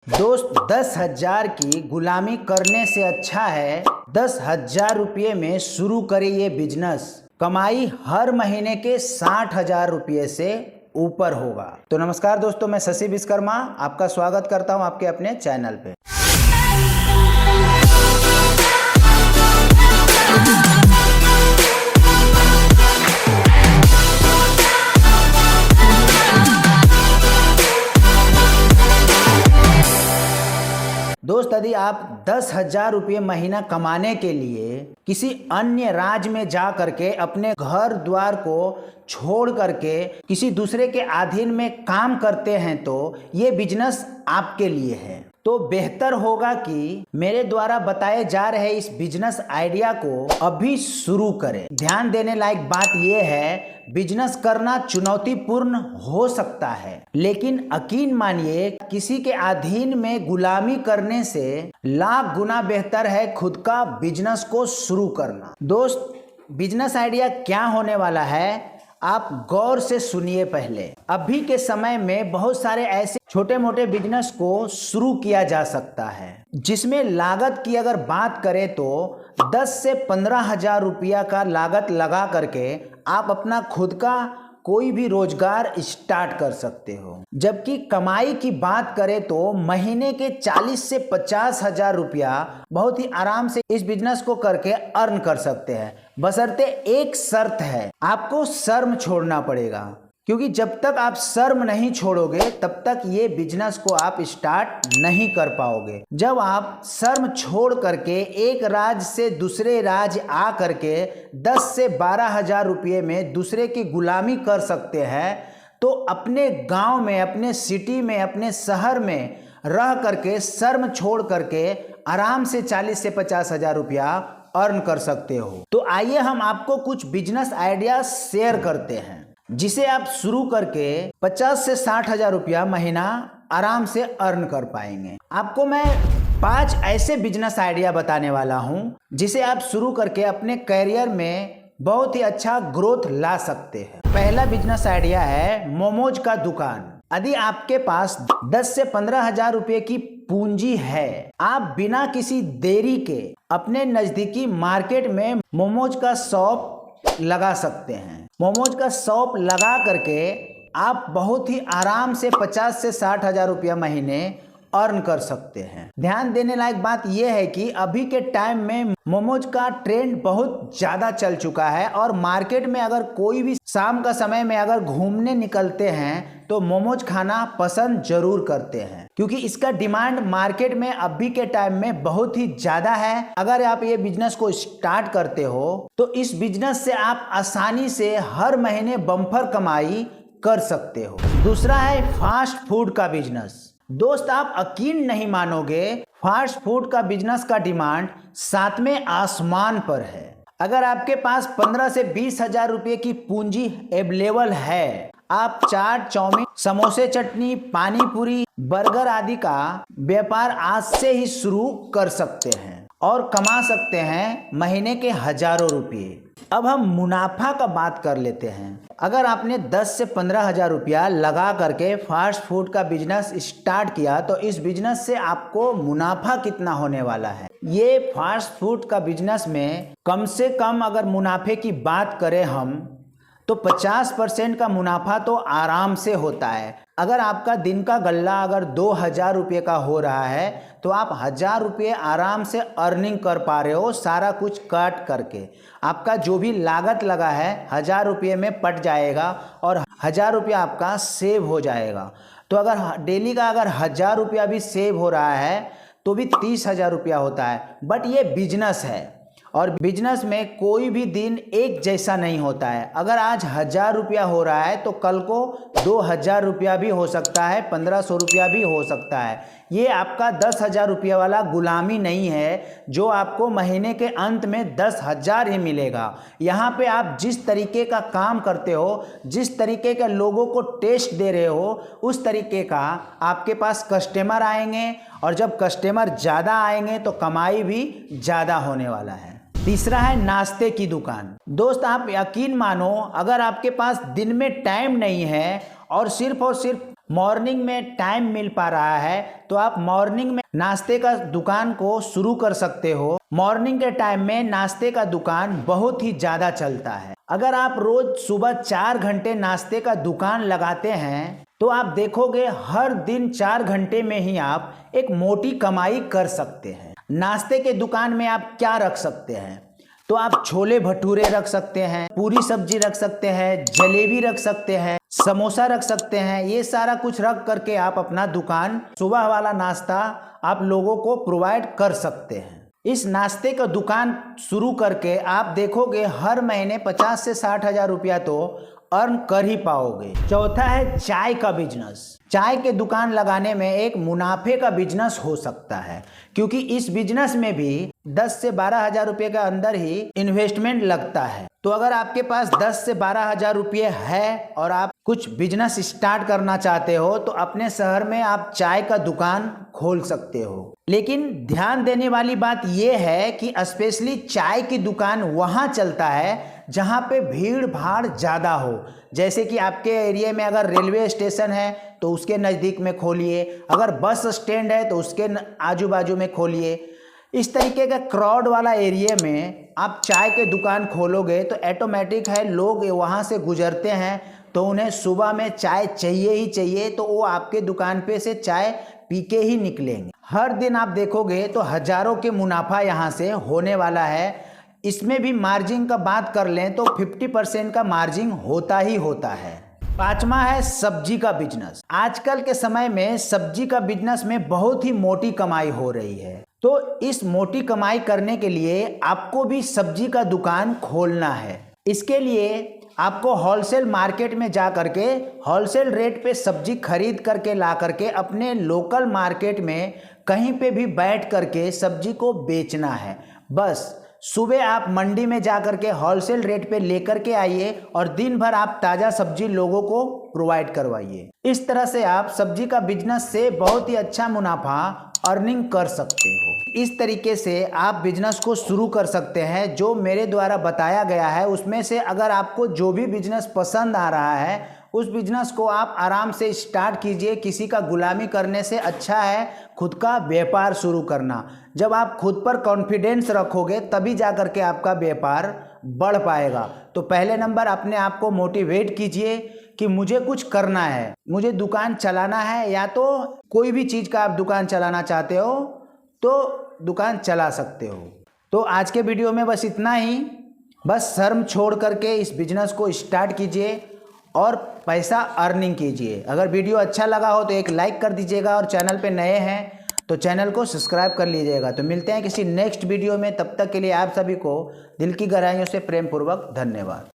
दोस्त 10,000 की गुलामी करने से अच्छा है 10,000 रुपये में शुरू करे ये बिजनेस। कमाई हर महीने के 60,000 रुपये से ऊपर होगा। तो नमस्कार दोस्तों, मैं शशि विश्वकर्मा आपका स्वागत करता हूं आपके अपने चैनल पे। दोस्त, यदि आप 10,000 रुपये महीना कमाने के लिए किसी अन्य राज्य में जा करके अपने घर द्वार को छोड़ करके किसी दूसरे के अधीन में काम करते हैं तो ये बिजनेस आपके लिए है। तो बेहतर होगा कि मेरे द्वारा बताए जा रहे इस बिजनेस आइडिया को अभी शुरू करें। ध्यान देने लायक बात यह है, बिजनेस करना चुनौतीपूर्ण हो सकता है, लेकिन यकीन मानिए किसी के अधीन में गुलामी करने से लाख गुना बेहतर है खुद का बिजनेस को शुरू करना। दोस्त, बिजनेस आइडिया क्या होने वाला है आप गौर से सुनिए। पहले, अभी के समय में बहुत सारे ऐसे छोटे मोटे बिजनेस को शुरू किया जा सकता है जिसमें लागत की अगर बात करें तो 10 से 15,000 रुपया का लागत लगा करके आप अपना खुद का कोई भी रोजगार स्टार्ट कर सकते हो। जबकि कमाई की बात करें तो महीने के 40 से 50,000 रुपया बहुत ही आराम से इस बिजनेस को करके अर्न कर सकते हैं। बशर्ते एक शर्त है, आपको शर्म छोड़ना पड़ेगा, क्योंकि जब तक आप शर्म नहीं छोड़ोगे तब तक ये बिजनेस को आप स्टार्ट नहीं कर पाओगे। जब आप शर्म छोड़ करके एक राज्य से दूसरे राज्य आ करके 10 से 12,000 रुपये में दूसरे की गुलामी कर सकते हैं, तो अपने गांव में, अपने सिटी में, अपने शहर में रह करके शर्म छोड़ करके आराम से 40 से 50,000 रुपया अर्न कर सकते हो। तो आइए हम आपको कुछ बिजनेस आइडिया शेयर करते हैं जिसे आप शुरू करके 50 से 60,000 रुपया महीना आराम से अर्न कर पाएंगे। आपको मैं 5 ऐसे बिजनेस आइडिया बताने वाला हूं जिसे आप शुरू करके अपने करियर में बहुत ही अच्छा ग्रोथ ला सकते हैं। पहला बिजनेस आइडिया है मोमोज का दुकान। यदि आपके पास 10 से 15,000 रुपये की पूंजी है, आप बिना किसी देरी के अपने नजदीकी मार्केट में मोमोज का शॉप लगा सकते हैं। मोमोज का शॉप लगा करके आप बहुत ही आराम से 50 से 60,000 रुपया महीने अर्न कर सकते हैं। ध्यान देने लायक बात यह है कि अभी के टाइम में मोमोज का ट्रेंड बहुत ज़्यादा चल चुका है और मार्केट में अगर कोई भी शाम का समय में अगर घूमने निकलते हैं तो मोमोज खाना पसंद जरूर करते हैं, क्योंकि इसका डिमांड मार्केट में अभी के टाइम में बहुत ही ज़्यादा है। अगर आप ये बिजनेस को स्टार्ट करते हो तो इस बिजनेस से आप आसानी से हर महीने बम्पर कमाई कर सकते हो। दूसरा है फास्ट फूड का बिजनेस। दोस्त, आप यकीन नहीं मानोगे, फास्ट फूड का बिजनेस का डिमांड 7वें आसमान पर है। अगर आपके पास 15 से 20,000 रुपये की पूंजी अवेलेबल है, आप चाट, चाउमीन, समोसे, चटनी, पानी पूरी, बर्गर आदि का व्यापार आज से ही शुरू कर सकते हैं और कमा सकते हैं महीने के हजारों रुपये। अब हम मुनाफा का बात कर लेते हैं। अगर आपने 10 से 15,000 रुपया लगा करके फास्ट फूड का बिजनेस स्टार्ट किया तो इस बिजनेस से आपको मुनाफा कितना होने वाला है। ये फास्ट फूड का बिजनेस में कम से कम अगर मुनाफे की बात करें हम तो 50% का मुनाफा तो आराम से होता है। अगर आपका दिन का गल्ला अगर 2,000 रुपये का हो रहा है तो आप 1,000 रुपये आराम से अर्निंग कर पा रहे हो। सारा कुछ कट करके आपका जो भी लागत लगा है 1,000 रुपये में पट जाएगा और 1,000 रुपया आपका सेव हो जाएगा। तो अगर डेली का अगर 1,000 रुपया भी सेव हो रहा है तो भी 30,000 रुपया होता है। बट ये बिजनेस है और बिजनेस में कोई भी दिन एक जैसा नहीं होता है। अगर आज 1,000 रुपया हो रहा है तो कल को 2,000 रुपया भी हो सकता है, 1,500 रुपया भी हो सकता है। ये आपका 10,000 रुपया वाला गुलामी नहीं है जो आपको महीने के अंत में 10,000 ही मिलेगा। यहाँ पे आप जिस तरीके का काम करते हो, जिस तरीके के लोगों को टेस्ट दे रहे हो, उस तरीके का आपके पास कस्टमर आएंगे और जब कस्टमर ज़्यादा आएंगे तो कमाई भी ज़्यादा होने वाला है। तीसरा है नाश्ते की दुकान। दोस्त, आप यकीन मानो, अगर आपके पास दिन में टाइम नहीं है और सिर्फ मॉर्निंग में टाइम मिल पा रहा है तो आप मॉर्निंग में नाश्ते का दुकान को शुरू कर सकते हो। मॉर्निंग के टाइम में नाश्ते का दुकान बहुत ही ज़्यादा चलता है। अगर आप रोज सुबह 4 घंटे नाश्ते का दुकान लगाते हैं तो आप देखोगे हर दिन 4 घंटे में ही आप एक मोटी कमाई कर सकते हैं। नाश्ते के दुकान में आप क्या रख सकते हैं? तो आप छोले भटूरे रख सकते हैं, पूरी सब्जी रख सकते हैं, जलेबी रख सकते हैं, समोसा रख सकते हैं। ये सारा कुछ रख करके आप अपना दुकान, सुबह वाला नाश्ता आप लोगों को प्रोवाइड कर सकते हैं। इस नाश्ते का दुकान शुरू करके आप देखोगे हर महीने 50 से 60 हजार रुपया तो अर्न कर ही पाओगे। चौथा है चाय का बिजनेस। चाय के दुकान लगाने में एक मुनाफे का बिजनेस हो सकता है, क्योंकि इस बिजनेस में भी 10 से 12 हजार रुपये के अंदर ही इन्वेस्टमेंट लगता है। तो अगर आपके पास 10 से 12 हजार रुपये है और आप कुछ बिजनेस स्टार्ट करना चाहते हो तो अपने शहर में आप चाय का दुकान खोल सकते हो। लेकिन ध्यान देने वाली बात यह है कि स्पेशली चाय की दुकान वहाँ चलता है जहाँ पे भीड़ भाड़ ज़्यादा हो। जैसे कि आपके एरिया में अगर रेलवे स्टेशन है तो उसके नज़दीक में खोलिए, अगर बस स्टैंड है तो उसके आजू बाजू में खोलिए। इस तरीके का क्राउड वाला एरिया में आप चाय के दुकान खोलोगे तो ऑटोमेटिक है लोग वहाँ से गुजरते हैं तो उन्हें सुबह में चाय चाहिए ही चाहिए, तो वो आपके दुकान पे से चाय पी के ही निकलेंगे। हर दिन आप देखोगे तो हजारों के मुनाफा यहाँ से होने वाला है। इसमें भी मार्जिन का बात कर लें तो 50% का मार्जिन होता ही होता है। पांचवा है सब्जी का बिजनेस। आजकल के समय में सब्जी का बिजनेस में बहुत ही मोटी कमाई हो रही है। तो इस मोटी कमाई करने के लिए आपको भी सब्जी का दुकान खोलना है। इसके लिए आपको होलसेल मार्केट में जा करके होलसेल रेट पे सब्जी खरीद करके ला करके अपने लोकल मार्केट में कहीं पे भी बैठ करके सब्जी को बेचना है। बस सुबह आप मंडी में जा करके होलसेल रेट पे लेकर के आइए और दिन भर आप ताज़ा सब्जी लोगों को प्रोवाइड करवाइए। इस तरह से आप सब्जी का बिजनेस से बहुत ही अच्छा मुनाफा अर्निंग कर सकते हो। इस तरीके से आप बिजनेस को शुरू कर सकते हैं। जो मेरे द्वारा बताया गया है उसमें से अगर आपको जो भी बिजनेस पसंद आ रहा है उस बिजनेस को आप आराम से स्टार्ट कीजिए। किसी का गुलामी करने से अच्छा है खुद का व्यापार शुरू करना। जब आप खुद पर कॉन्फिडेंस रखोगे तभी जा करके आपका व्यापार बढ़ पाएगा। तो पहले नंबर अपने आप को मोटिवेट कीजिए कि मुझे कुछ करना है, मुझे दुकान चलाना है, या तो कोई भी चीज़ का आप दुकान चलाना चाहते हो तो दुकान चला सकते हो। तो आज के वीडियो में बस इतना ही। बस शर्म छोड़ करके इस बिजनेस को स्टार्ट कीजिए और पैसा अर्निंग कीजिए। अगर वीडियो अच्छा लगा हो तो एक लाइक कर दीजिएगा और चैनल पे नए हैं तो चैनल को सब्सक्राइब कर लीजिएगा। तो मिलते हैं किसी नेक्स्ट वीडियो में, तब तक के लिए आप सभी को दिल की गहराइयों से प्रेम पूर्वक धन्यवाद।